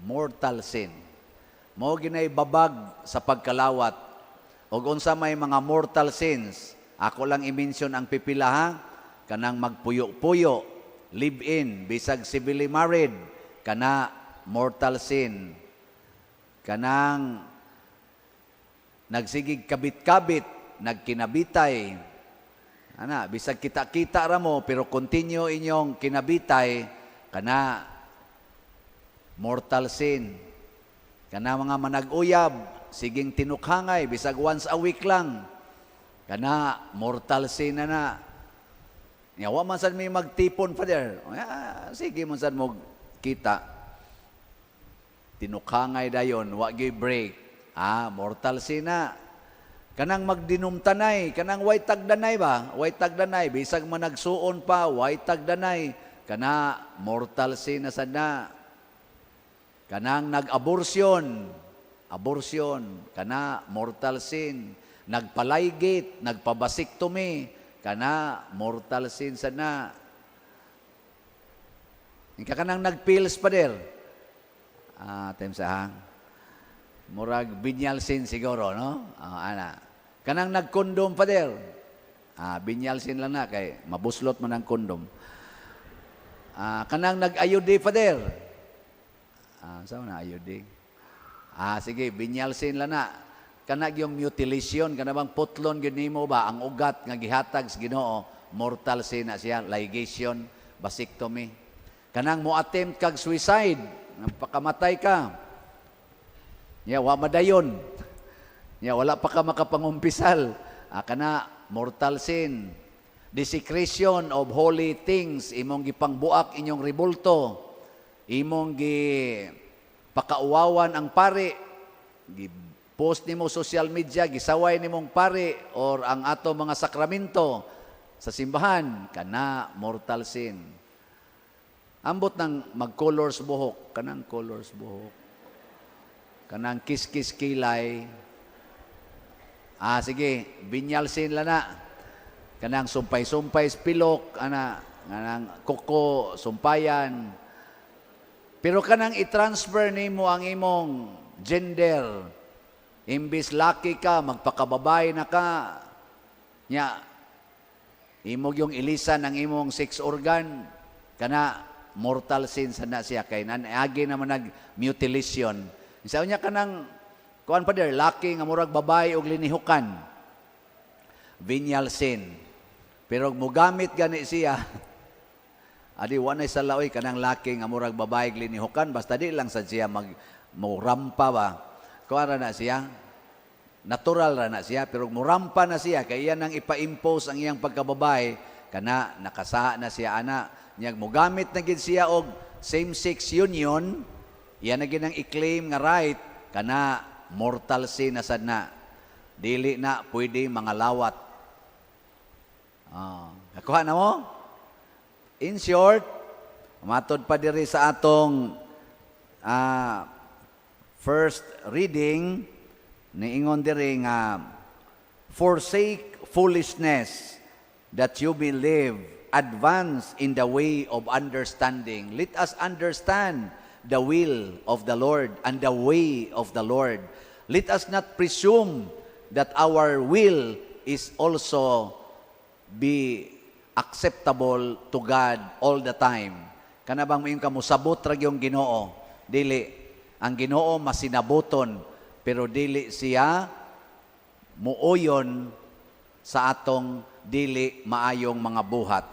mortal sin. Mao ginay babag sa pagkalawat. Ug unsa may mga mortal sins, ako lang i-mention ang pipila ha. Kanang magpuyo-puyo, live-in, bisag civilly married, kana mortal sin. Kanang nagsigig kabit-kabit, nagkinabitay. Ana, bisag kita-kita ra mo pero continue inyong kinabitay, kana mortal sin. Kana mga manag-uyab, siging tinukhangay, bisag once a week lang. Kana mortal sin na. Yawa man sad may magtipon pa der. Sige man sad mo kita. Tinukhangay dayon, wa gyud break. Mortal sin na. Kanang magdinumtanay, kanang way tagdanay ba? Way tagdanay, bisag managsuon pa, way tagdanay. Kana mortal sin na sad na. Kanang nag-abortion, kana mortal sin. Nagpalaygit, nagpabasiktomy, kana mortal sin sad na. Ika kanang nagpills pa der. Time sa hang. Murag binyal sin siguro, no? Ana. Kanang nagkondom pa der. Binyal sin lang na kay mabuslot man ang kondom. Kanang nag-ayudi pa der. Saan na ayudi? Sige, binyal sin lang na. Kanang yung mutilation, kanang bang putlon gyud nimo ba ang ugat nga gihatag sa Ginoo, mortal sin na siya, ligation, vasectomy. Kanang mo attempt kag suicide, pakamatay ka. Wa madayon. Wala pa ka makapangumpisal. Kana mortal sin. Desecration of holy things, imong gipangbuak inyong ribulto. Imong pakauwawan ang pari. Post nimo social media, gisaway nimong pari or ang ato mga sakramento sa simbahan, kana mortal sin. Ambot ng mag-colors buhok, kanang colors buhok. Kanang kiss-kiss kilay. Sige, binyal sin lang na. Kanang sumpay-sumpay spilok, kanang kuko, sumpayan. Pero kanang i-transfer nimo ang imong gender. Imbis laki ka, magpakababay na ka. Imog yung ilisan ang imong sex organ. Kana mortal sin sa na siya. Kay nanagi naman nag-mutilation. Isa niya kanang, kuan pa der, laki nga murag babay og linihukan. Venial sin. Pero mugamit gani siya, wanay sa laoy kanang laki nga murag babae linihukan, basta di lang sa siya murampa ba. Kuara na siya, natural ra na siya, pero murampa na siya, kaya yan ang ipa-impose ang iyang pagkababae, kana nakasa na siya ana, niyag mugamit na gid siya og same-sex union, yan na gid ang i-claim nga right, kana mortal sin na sad na. Dili na pwede mga lawat. Nakuha na mo? In short, matod pa diri sa atong first reading, niingon diri nga, forsake foolishness that you may live, advance in the way of understanding. Let us understand the will of the Lord and the way of the Lord. Let us not presume that our will is also be acceptable to God all the time. Kana bang mayon ka musabot ra gyung Ginoo? Dili. Ang Ginoo masinabuton, pero dili siya muuyon sa atong dili maayong mga buhat.